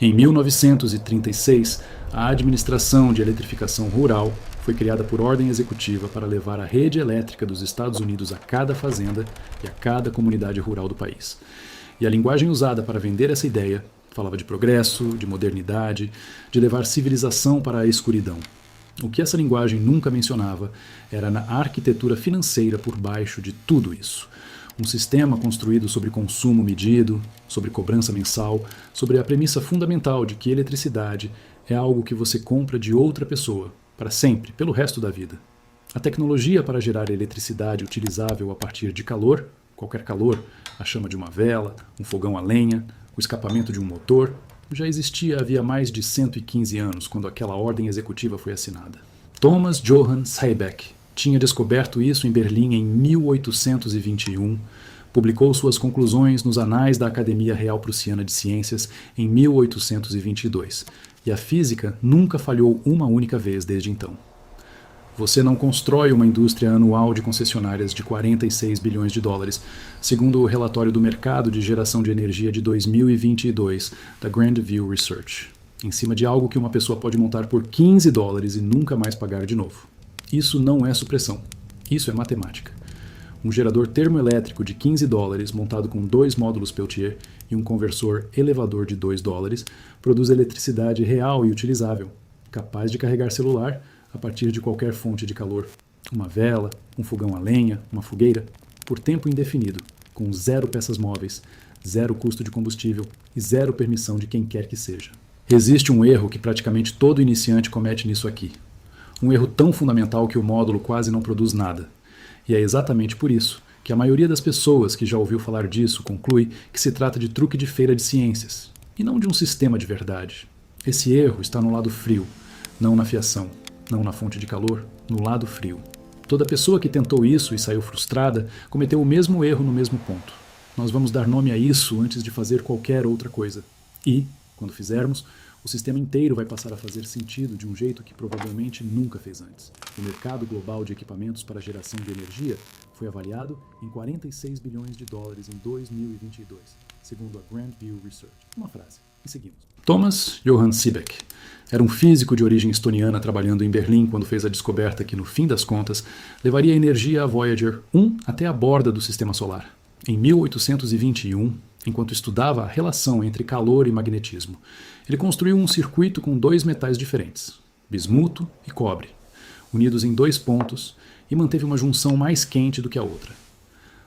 Em 1936, a Administração de Eletrificação Rural foi criada por ordem executiva para levar a rede elétrica dos Estados Unidos a cada fazenda e a cada comunidade rural do país. E a linguagem usada para vender essa ideia falava de progresso, de modernidade, de levar civilização para a escuridão. O que essa linguagem nunca mencionava era a arquitetura financeira por baixo de tudo isso. Um sistema construído sobre consumo medido, sobre cobrança mensal, sobre a premissa fundamental de que eletricidade é algo que você compra de outra pessoa, para sempre, pelo resto da vida. A tecnologia para gerar eletricidade utilizável a partir de calor, qualquer calor, a chama de uma vela, um fogão a lenha, o escapamento de um motor, já existia havia mais de 115 anos, quando aquela ordem executiva foi assinada. Thomas Johann Seebeck tinha descoberto isso em Berlim em 1821, publicou suas conclusões nos Anais da Academia Real Prussiana de Ciências em 1822, e a física nunca falhou uma única vez desde então. Você não constrói uma indústria anual de concessionárias de 46 bilhões de dólares, segundo o relatório do mercado de geração de energia de 2022 da Grandview Research, em cima de algo que uma pessoa pode montar por 15 dólares e nunca mais pagar de novo. Isso não é supressão, isso é matemática. Um gerador termoelétrico de 15 dólares montado com 2 módulos Peltier e um conversor elevador de 2 dólares produz eletricidade real e utilizável, capaz de carregar celular a partir de qualquer fonte de calor. Uma vela, um fogão a lenha, uma fogueira, por tempo indefinido, com 0 peças móveis, 0 custo de combustível e 0 permissão de quem quer que seja. Existe um erro que praticamente todo iniciante comete nisso aqui. Um erro tão fundamental que o módulo quase não produz nada. E é exatamente por isso que a maioria das pessoas que já ouviu falar disso conclui que se trata de truque de feira de ciências, e não de um sistema de verdade. Esse erro está no lado frio, não na fiação, não na fonte de calor, no lado frio. Toda pessoa que tentou isso e saiu frustrada cometeu o mesmo erro no mesmo ponto. Nós vamos dar nome a isso antes de fazer qualquer outra coisa. E, quando fizermos, o sistema inteiro vai passar a fazer sentido de um jeito que provavelmente nunca fez antes. O mercado global de equipamentos para geração de energia foi avaliado em 46 bilhões de dólares em 2022, segundo a Grandview Research. Uma frase, e seguimos. Thomas Johann Seebeck era um físico de origem estoniana trabalhando em Berlim quando fez a descoberta que, no fim das contas, levaria a energia a Voyager 1 até a borda do Sistema Solar. Em 1821, enquanto estudava a relação entre calor e magnetismo, ele construiu um circuito com 2 metais diferentes, bismuto e cobre, unidos em 2 pontos, e manteve uma junção mais quente do que a outra.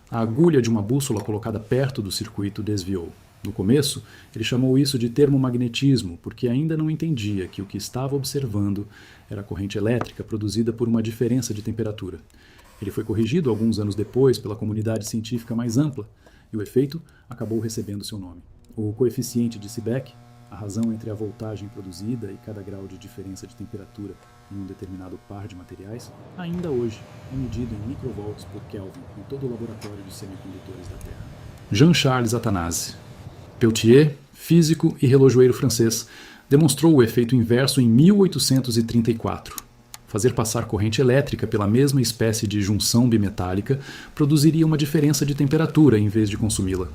A agulha de uma bússola colocada perto do circuito desviou. No começo, ele chamou isso de termomagnetismo, porque ainda não entendia que o que estava observando era a corrente elétrica produzida por uma diferença de temperatura. Ele foi corrigido alguns anos depois pela comunidade científica mais ampla, e o efeito acabou recebendo seu nome. O coeficiente de Seebeck, a razão entre a voltagem produzida e cada grau de diferença de temperatura em um determinado par de materiais, ainda hoje é medido em microvolts por Kelvin em todo o laboratório de semicondutores da Terra. Jean-Charles Athanase, Peltier, físico e relojoeiro francês, demonstrou o efeito inverso em 1834. Fazer passar corrente elétrica pela mesma espécie de junção bimetálica produziria uma diferença de temperatura em vez de consumi-la.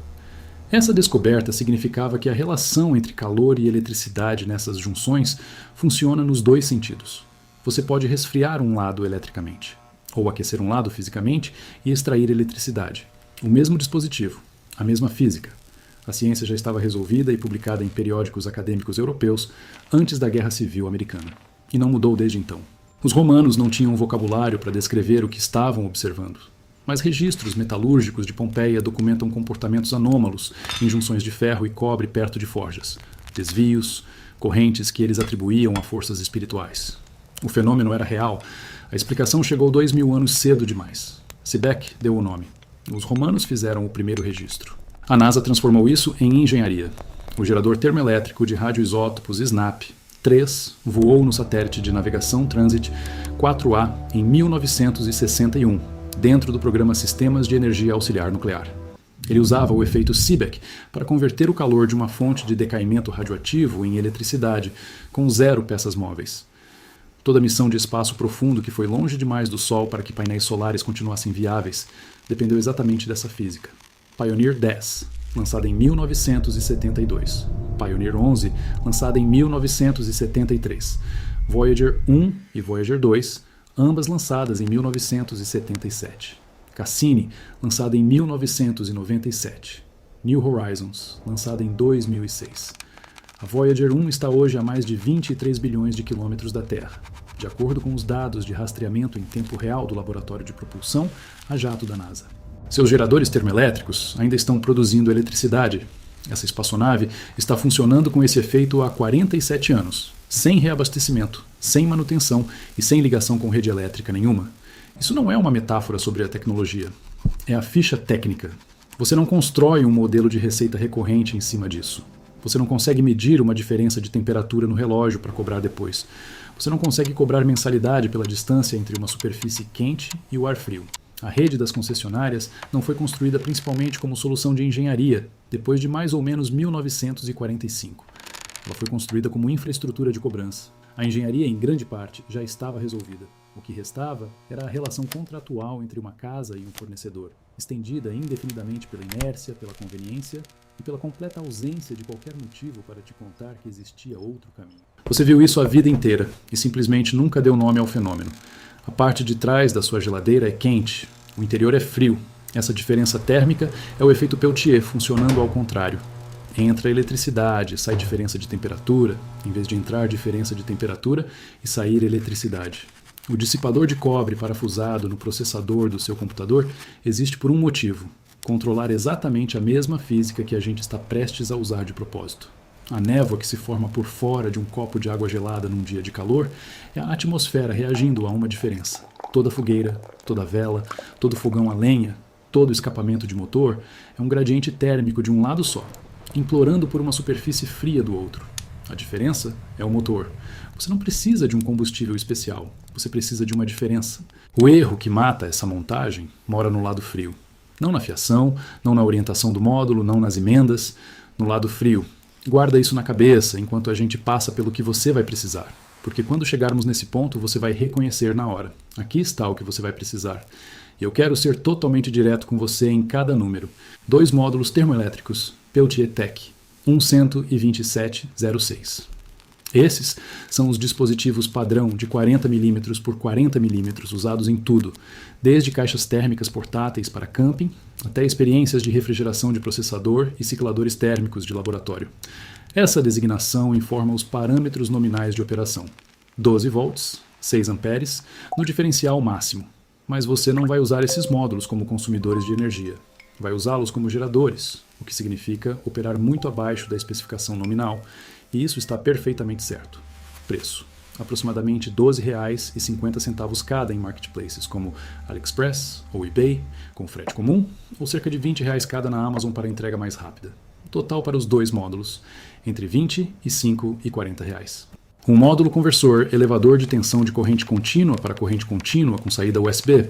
Essa descoberta significava que a relação entre calor e eletricidade nessas junções funciona nos 2 sentidos. Você pode resfriar um lado eletricamente, ou aquecer um lado fisicamente e extrair eletricidade. O mesmo dispositivo, a mesma física. A ciência já estava resolvida e publicada em periódicos acadêmicos europeus antes da Guerra Civil Americana, e não mudou desde então. Os romanos não tinham um vocabulário para descrever o que estavam observando, mas registros metalúrgicos de Pompeia documentam comportamentos anômalos em junções de ferro e cobre perto de forjas, desvios, correntes que eles atribuíam a forças espirituais. O fenômeno era real, a explicação chegou 2000 anos cedo demais. Seebeck deu o nome. Os romanos fizeram o primeiro registro. A NASA transformou isso em engenharia. O gerador termoelétrico de radioisótopos SNAP 3 voou no satélite de navegação Transit 4A em 1961, dentro do programa Sistemas de Energia Auxiliar Nuclear. Ele usava o efeito Seebeck para converter o calor de uma fonte de decaimento radioativo em eletricidade, com 0 peças móveis. Toda missão de espaço profundo que foi longe demais do Sol para que painéis solares continuassem viáveis dependeu exatamente dessa física. Pioneer 10, lançada em 1972. Pioneer 11, lançada em 1973. Voyager 1 e Voyager 2, ambas lançadas em 1977. Cassini, lançada em 1997. New Horizons, lançada em 2006. A Voyager 1 está hoje a mais de 23 bilhões de quilômetros da Terra, de acordo com os dados de rastreamento em tempo real do Laboratório de Propulsão a Jato da NASA. Seus geradores termoelétricos ainda estão produzindo eletricidade. Essa espaçonave está funcionando com esse efeito há 47 anos, sem reabastecimento, sem manutenção e sem ligação com rede elétrica nenhuma. Isso não é uma metáfora sobre a tecnologia. É a ficha técnica. Você não constrói um modelo de receita recorrente em cima disso. Você não consegue medir uma diferença de temperatura no relógio para cobrar depois. Você não consegue cobrar mensalidade pela distância entre uma superfície quente e o ar frio. A rede das concessionárias não foi construída principalmente como solução de engenharia, depois de mais ou menos 1945. Ela foi construída como infraestrutura de cobrança. A engenharia, em grande parte, já estava resolvida. O que restava era a relação contratual entre uma casa e um fornecedor, estendida indefinidamente pela inércia, pela conveniência e pela completa ausência de qualquer motivo para te contar que existia outro caminho. Você viu isso a vida inteira e simplesmente nunca deu nome ao fenômeno. A parte de trás da sua geladeira é quente, o interior é frio. Essa diferença térmica é o efeito Peltier funcionando ao contrário. Entra eletricidade, sai diferença de temperatura, em vez de entrar diferença de temperatura e sair eletricidade. O dissipador de cobre parafusado no processador do seu computador existe por um motivo: controlar exatamente a mesma física que a gente está prestes a usar de propósito. A névoa que se forma por fora de um copo de água gelada num dia de calor é a atmosfera reagindo a uma diferença. Toda fogueira, toda vela, todo fogão a lenha, todo escapamento de motor é um gradiente térmico de um lado só, implorando por uma superfície fria do outro. A diferença é o motor. Você não precisa de um combustível especial, você precisa de uma diferença. O erro que mata essa montagem mora no lado frio. Não na fiação, não na orientação do módulo, não nas emendas, no lado frio. Guarda isso na cabeça enquanto a gente passa pelo que você vai precisar, porque quando chegarmos nesse ponto você vai reconhecer na hora. Aqui está o que você vai precisar. E eu quero ser totalmente direto com você em cada número. 2 módulos termoelétricos Peltier Tech 12706. Esses são os dispositivos padrão de 40 mm por 40 mm usados em tudo, desde caixas térmicas portáteis para camping até experiências de refrigeração de processador e cicladores térmicos de laboratório. Essa designação informa os parâmetros nominais de operação: 12 volts, 6 amperes, no diferencial máximo. Mas você não vai usar esses módulos como consumidores de energia. Vai usá-los como geradores, o que significa operar muito abaixo da especificação nominal, e isso está perfeitamente certo. Preço: aproximadamente R$ 12,50 cada em marketplaces como AliExpress ou eBay, com frete comum, ou cerca de R$ 20 cada na Amazon para entrega mais rápida. O total para os 2 módulos, entre 20 e 5 e 40 reais. Um módulo conversor elevador de tensão de corrente contínua para corrente contínua com saída USB.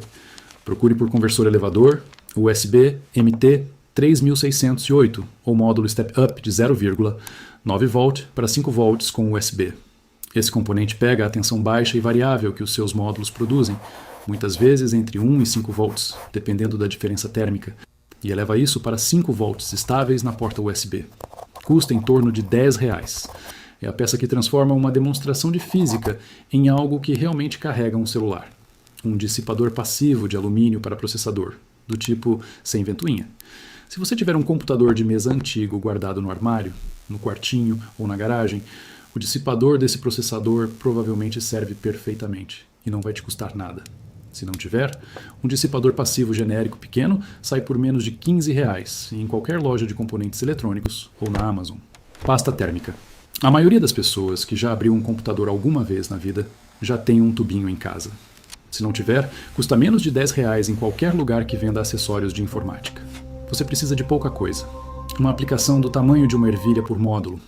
Procure por conversor elevador USB MT 3608 ou módulo Step Up de 0,9 volt para 5 volts com USB. Esse componente pega a tensão baixa e variável que os seus módulos produzem, muitas vezes entre 1 e 5 volts, dependendo da diferença térmica, e eleva isso para 5 volts estáveis na porta USB. Custa em torno de R$ 10. É a peça que transforma uma demonstração de física em algo que realmente carrega um celular. Um dissipador passivo de alumínio para processador, do tipo sem ventoinha. Se você tiver um computador de mesa antigo guardado no armário, no quartinho ou na garagem, o dissipador desse processador provavelmente serve perfeitamente e não vai te custar nada. Se não tiver, um dissipador passivo genérico pequeno sai por menos de R$ 15 em qualquer loja de componentes eletrônicos ou na Amazon. Pasta térmica. A maioria das pessoas que já abriu um computador alguma vez na vida já tem um tubinho em casa. Se não tiver, custa menos de R$ 10 em qualquer lugar que venda acessórios de informática. Você precisa de pouca coisa. Uma aplicação do tamanho de uma ervilha por módulo,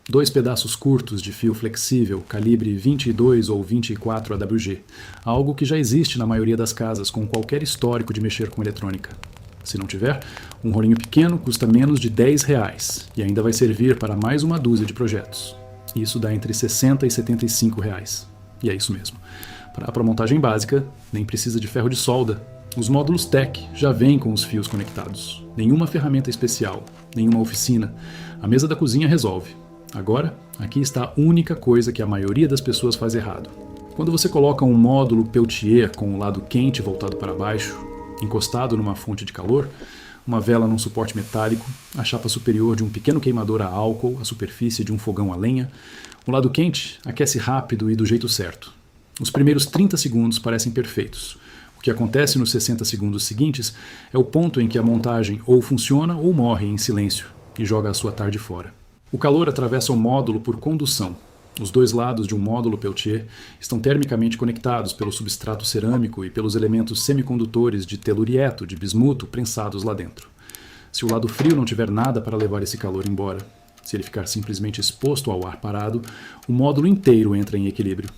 2 pedaços curtos de fio flexível, calibre 22 ou 24 AWG, algo que já existe na maioria das casas com qualquer histórico de mexer com eletrônica. Se não tiver, um rolinho pequeno custa menos de R$ 10 e ainda vai servir para mais uma dúzia de projetos. Isso dá entre R$ 60 e R$ 75. E é isso mesmo. Para a montagem básica, nem precisa de ferro de solda. Os módulos Tech já vêm com os fios conectados. Nenhuma ferramenta especial, nenhuma oficina. A mesa da cozinha resolve. Agora, aqui está a única coisa que a maioria das pessoas faz errado. Quando você coloca um módulo Peltier com o lado quente voltado para baixo, encostado numa fonte de calor, uma vela num suporte metálico, a chapa superior de um pequeno queimador a álcool, a superfície de um fogão a lenha, o lado quente aquece rápido e do jeito certo. Os primeiros 30 segundos parecem perfeitos. O que acontece nos 60 segundos seguintes é o ponto em que a montagem ou funciona ou morre em silêncio e joga a sua tarde fora. O calor atravessa o módulo por condução. Os dois lados de um módulo Peltier estão termicamente conectados pelo substrato cerâmico e pelos elementos semicondutores de telurieto, de bismuto, prensados lá dentro. Se o lado frio não tiver nada para levar esse calor embora, se ele ficar simplesmente exposto ao ar parado, o módulo inteiro entra em equilíbrio.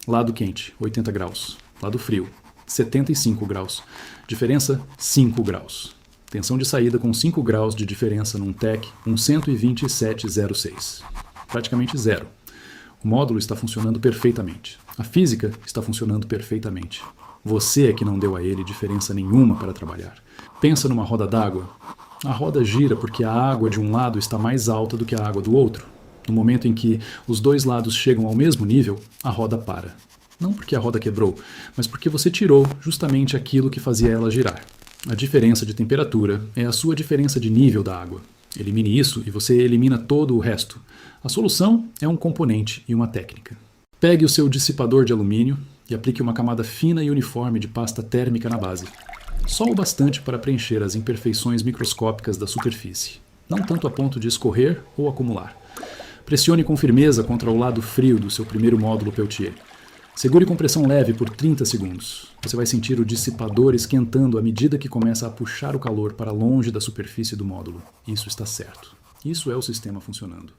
Lado quente, 80 graus. Lado frio, 75 graus. Diferença, 5 graus. Tensão de saída com 5 graus de diferença num TEC 12706. Praticamente zero. O módulo está funcionando perfeitamente. A física está funcionando perfeitamente. Você é que não deu a ele diferença nenhuma para trabalhar. Pensa numa roda d'água. A roda gira porque a água de um lado está mais alta do que a água do outro. No momento em que os dois lados chegam ao mesmo nível, a roda para. Não porque a roda quebrou, mas porque você tirou justamente aquilo que fazia ela girar. A diferença de temperatura é a sua diferença de nível da água. Elimine isso e você elimina todo o resto. A solução é um componente e uma técnica. Pegue o seu dissipador de alumínio e aplique uma camada fina e uniforme de pasta térmica na base. Só o bastante para preencher as imperfeições microscópicas da superfície, não tanto a ponto de escorrer ou acumular. Pressione com firmeza contra o lado frio do seu primeiro módulo Peltier. Segure com pressão leve por 30 segundos. Você vai sentir o dissipador esquentando à medida que começa a puxar o calor para longe da superfície do módulo. Isso está certo. Isso é o sistema funcionando.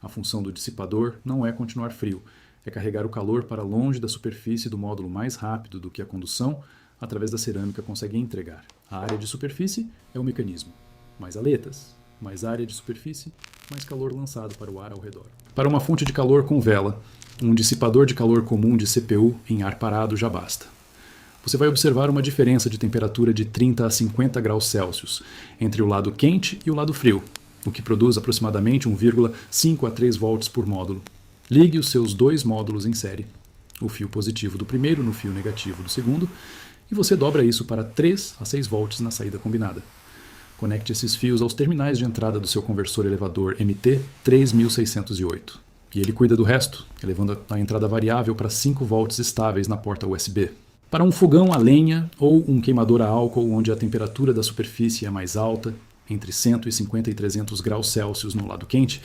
A função do dissipador não é continuar frio, é carregar o calor para longe da superfície do módulo mais rápido do que a condução, através da cerâmica, consegue entregar. A área de superfície é o mecanismo. Mais aletas, mais área de superfície, mais calor lançado para o ar ao redor. Para uma fonte de calor com vela, um dissipador de calor comum de CPU em ar parado já basta. Você vai observar uma diferença de temperatura de 30 a 50 graus Celsius entre o lado quente e o lado frio, o que produz aproximadamente 1,5 a 3 volts por módulo. Ligue os seus dois módulos em série, o fio positivo do primeiro no fio negativo do segundo, e você dobra isso para 3 a 6 volts na saída combinada. Conecte esses fios aos terminais de entrada do seu conversor elevador MT3608. E ele cuida do resto, elevando a entrada variável para 5 volts estáveis na porta USB. Para um fogão a lenha ou um queimador a álcool onde a temperatura da superfície é mais alta, entre 150 e 300 graus Celsius no lado quente,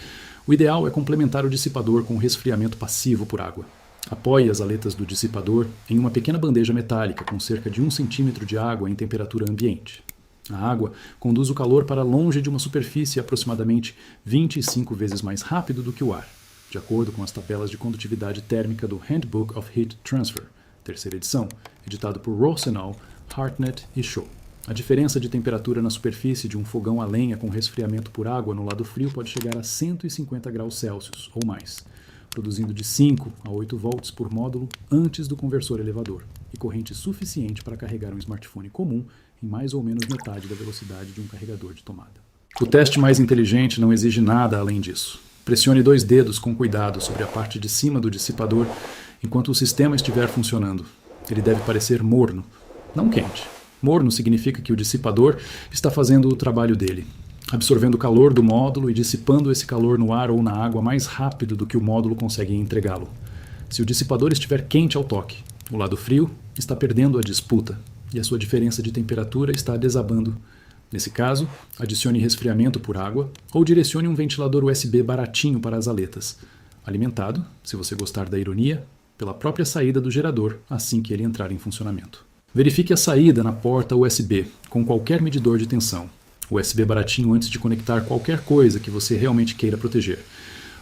o ideal é complementar o dissipador com resfriamento passivo por água. Apoie as aletas do dissipador em uma pequena bandeja metálica com cerca de 1 centímetro de água em temperatura ambiente. A água conduz o calor para longe de uma superfície aproximadamente 25 vezes mais rápido do que o ar, de acordo com as tabelas de condutividade térmica do Handbook of Heat Transfer, terceira edição, editado por Rosenau, Hartnett e Shaw. A diferença de temperatura na superfície de um fogão a lenha com resfriamento por água no lado frio pode chegar a 150 graus Celsius ou mais, produzindo de 5 a 8 volts por módulo antes do conversor elevador, e corrente suficiente para carregar um smartphone comum em mais ou menos metade da velocidade de um carregador de tomada. O teste mais inteligente não exige nada além disso. Pressione 2 dedos com cuidado sobre a parte de cima do dissipador enquanto o sistema estiver funcionando. Ele deve parecer morno, não quente. Morno significa que o dissipador está fazendo o trabalho dele, absorvendo o calor do módulo e dissipando esse calor no ar ou na água mais rápido do que o módulo consegue entregá-lo. Se o dissipador estiver quente ao toque, o lado frio está perdendo a disputa e a sua diferença de temperatura está desabando. Nesse caso, adicione resfriamento por água ou direcione um ventilador USB baratinho para as aletas, alimentado, se você gostar da ironia, pela própria saída do gerador assim que ele entrar em funcionamento. Verifique a saída na porta USB com qualquer medidor de tensão. USB baratinho antes de conectar qualquer coisa que você realmente queira proteger.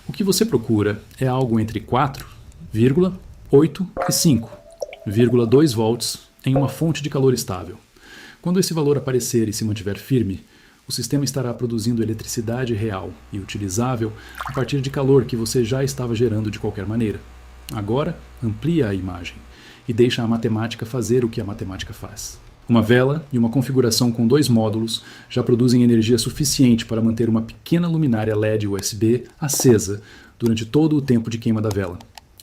O que você procura é algo entre 4,8 e 5,2 volts em uma fonte de calor estável. Quando esse valor aparecer e se mantiver firme, o sistema estará produzindo eletricidade real e utilizável a partir de calor que você já estava gerando de qualquer maneira. Agora, amplia a imagem e deixa a matemática fazer o que a matemática faz. Uma vela e uma configuração com 2 módulos já produzem energia suficiente para manter uma pequena luminária LED USB acesa durante todo o tempo de queima da vela,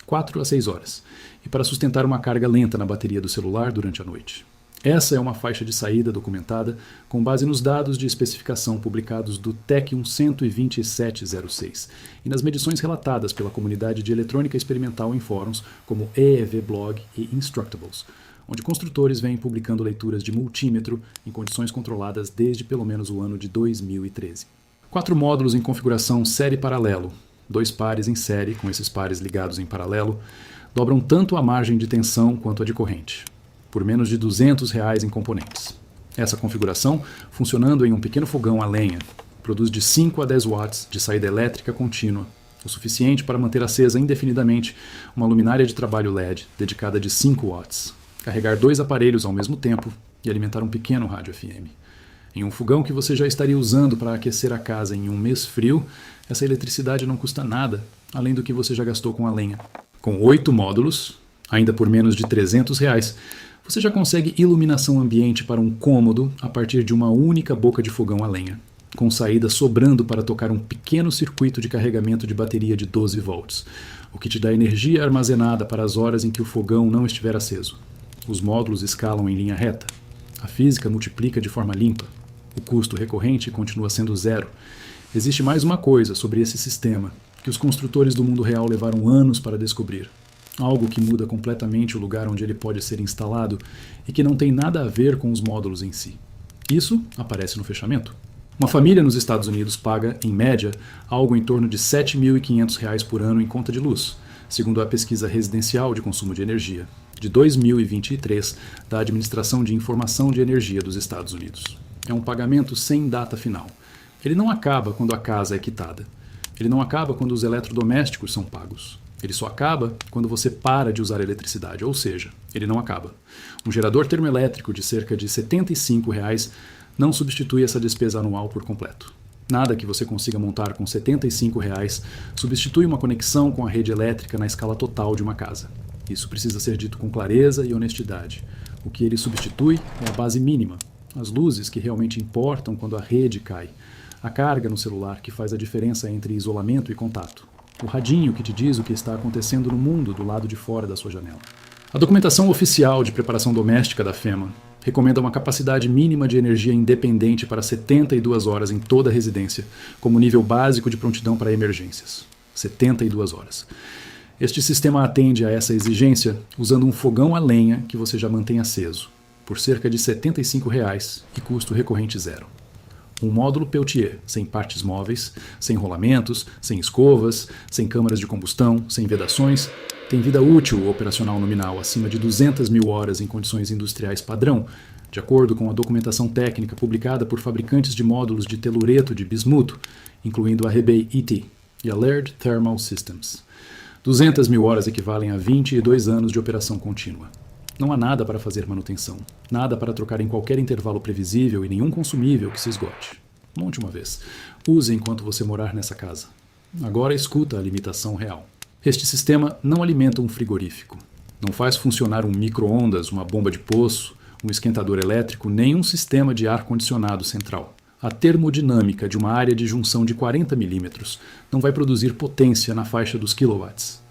4 a 6 horas, e para sustentar uma carga lenta na bateria do celular durante a noite. Essa é uma faixa de saída documentada com base nos dados de especificação publicados do Tecnium 12706 e nas medições relatadas pela comunidade de eletrônica experimental em fóruns como EEVblog e Instructables, onde construtores vêm publicando leituras de multímetro em condições controladas desde pelo menos o ano de 2013. 4 módulos em configuração série paralelo, 2 pares em série com esses pares ligados em paralelo, dobram tanto a margem de tensão quanto a de corrente, por menos de R$200 em componentes. Essa configuração, funcionando em um pequeno fogão a lenha, produz de 5 a 10 watts de saída elétrica contínua, o suficiente para manter acesa indefinidamente uma luminária de trabalho LED dedicada de 5 watts, carregar 2 aparelhos ao mesmo tempo e alimentar um pequeno rádio FM. Em um fogão que você já estaria usando para aquecer a casa em um mês frio, essa eletricidade não custa nada, além do que você já gastou com a lenha. Com 8 módulos, ainda por menos de R$300, você já consegue iluminação ambiente para um cômodo a partir de uma única boca de fogão a lenha, com saída sobrando para tocar um pequeno circuito de carregamento de bateria de 12 volts, o que te dá energia armazenada para as horas em que o fogão não estiver aceso. Os módulos escalam em linha reta. A física multiplica de forma limpa. O custo recorrente continua sendo 0. Existe mais uma coisa sobre esse sistema que os construtores do mundo real levaram anos para descobrir. Algo que muda completamente o lugar onde ele pode ser instalado e que não tem nada a ver com os módulos em si. Isso aparece no fechamento. Uma família nos Estados Unidos paga, em média, algo em torno de R$ 7.500 por ano em conta de luz, segundo a pesquisa residencial de consumo de energia de 2023 da Administração de Informação de Energia dos Estados Unidos. É um pagamento sem data final. Ele não acaba quando a casa é quitada. Ele não acaba quando os eletrodomésticos são pagos. Ele só acaba quando você para de usar eletricidade, ou seja, ele não acaba. Um gerador termoelétrico de cerca de R$ 75 não substitui essa despesa anual por completo. Nada que você consiga montar com R$ 75 substitui uma conexão com a rede elétrica na escala total de uma casa. Isso precisa ser dito com clareza e honestidade. O que ele substitui é a base mínima, as luzes que realmente importam quando a rede cai, a carga no celular que faz a diferença entre isolamento e contato, o radinho que te diz o que está acontecendo no mundo do lado de fora da sua janela. A documentação oficial de preparação doméstica da FEMA recomenda uma capacidade mínima de energia independente para 72 horas em toda a residência, como nível básico de prontidão para emergências. 72 horas. Este sistema atende a essa exigência usando um fogão a lenha que você já mantém aceso, por cerca de R$ 75 e custo recorrente 0. Um módulo Peltier, sem partes móveis, sem rolamentos, sem escovas, sem câmaras de combustão, sem vedações, tem vida útil operacional nominal acima de 200.000 horas em condições industriais padrão, de acordo com a documentação técnica publicada por fabricantes de módulos de telureto de bismuto, incluindo a Hebei ET e a Laird Thermal Systems. 200.000 horas equivalem a 22 anos de operação contínua. Não há nada para fazer manutenção, nada para trocar em qualquer intervalo previsível e nenhum consumível que se esgote. Monte uma vez. Use enquanto você morar nessa casa. Agora escuta a limitação real. Este sistema não alimenta um frigorífico. Não faz funcionar um micro-ondas, uma bomba de poço, um esquentador elétrico, nem um sistema de ar-condicionado central. A termodinâmica de uma área de junção de 40 milímetros não vai produzir potência na faixa dos quilowatts.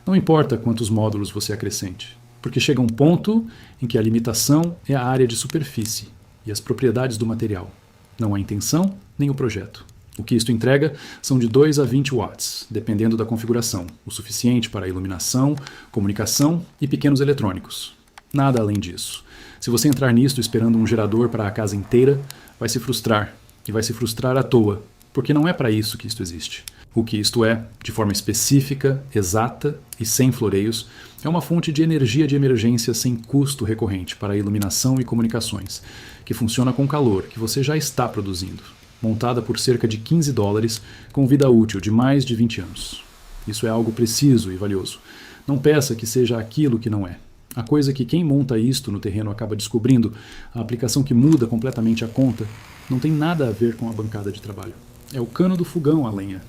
Não importa quantos módulos você acrescente, porque chega um ponto em que a limitação é a área de superfície e as propriedades do material, não a intenção nem o projeto. O que isto entrega são de 2 a 20 watts, dependendo da configuração, o suficiente para iluminação, comunicação e pequenos eletrônicos. Nada além disso. Se você entrar nisto esperando um gerador para a casa inteira, vai se frustrar, e vai se frustrar à toa, porque não é para isso que isto existe. O que isto é, de forma específica, exata e sem floreios, é uma fonte de energia de emergência sem custo recorrente para iluminação e comunicações, que funciona com calor que você já está produzindo, montada por cerca de $15, com vida útil de mais de 20 anos. Isso é algo preciso e valioso. Não peça que seja aquilo que não é. A coisa que quem monta isto no terreno acaba descobrindo, a aplicação que muda completamente a conta, não tem nada a ver com a bancada de trabalho. É o cano do fogão a lenha.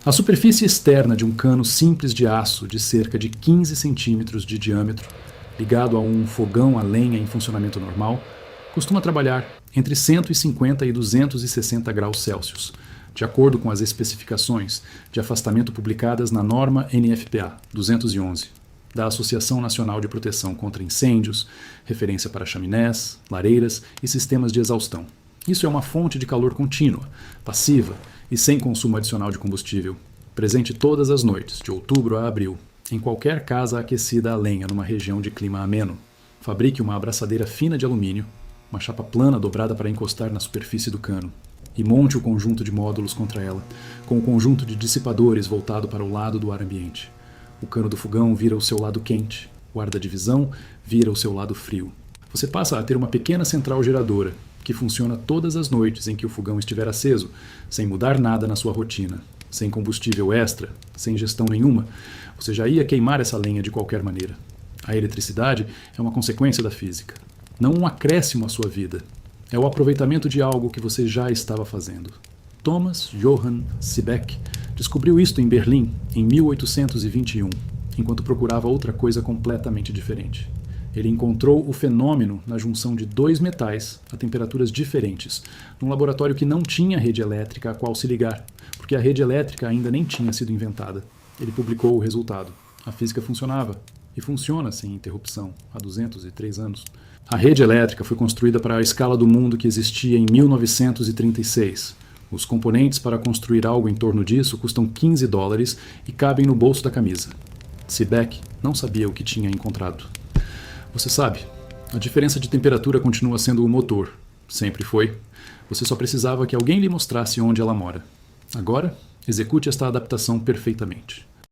A superfície externa de um cano simples de aço de cerca de 15 centímetros de diâmetro, ligado a um fogão a lenha em funcionamento normal, costuma trabalhar entre 150 e 260 graus Celsius, de acordo com as especificações de afastamento publicadas na norma NFPA 211, da Associação Nacional de Proteção contra Incêndios, referência para chaminés, lareiras e sistemas de exaustão. Isso é uma fonte de calor contínua, passiva e sem consumo adicional de combustível, presente todas as noites, de outubro a abril, em qualquer casa aquecida a lenha numa região de clima ameno. Fabrique uma abraçadeira fina de alumínio, uma chapa plana dobrada para encostar na superfície do cano, e monte o conjunto de módulos contra ela, com o conjunto de dissipadores voltado para o lado do ar ambiente. O cano do fogão vira o seu lado quente, o ar da divisão vira o seu lado frio. Você passa a ter uma pequena central geradora, que funciona todas as noites em que o fogão estiver aceso, sem mudar nada na sua rotina, sem combustível extra, sem gestão nenhuma. Você já ia queimar essa lenha de qualquer maneira. A eletricidade é uma consequência da física, não um acréscimo à sua vida. É o aproveitamento de algo que você já estava fazendo. Thomas Johann Seebeck descobriu isto em Berlim em 1821, enquanto procurava outra coisa completamente diferente. Ele encontrou o fenômeno na junção de dois metais a temperaturas diferentes, num laboratório que não tinha rede elétrica a qual se ligar, porque a rede elétrica ainda nem tinha sido inventada. Ele publicou o resultado. A física funcionava, e funciona sem interrupção, há 203 anos. A rede elétrica foi construída para a escala do mundo que existia em 1936. Os componentes para construir algo em torno disso custam $15 e cabem no bolso da camisa. Seebeck não sabia o que tinha encontrado. Você sabe, a diferença de temperatura continua sendo o motor. Sempre foi. Você só precisava que alguém lhe mostrasse onde ela mora. Agora, execute esta adaptação perfeitamente.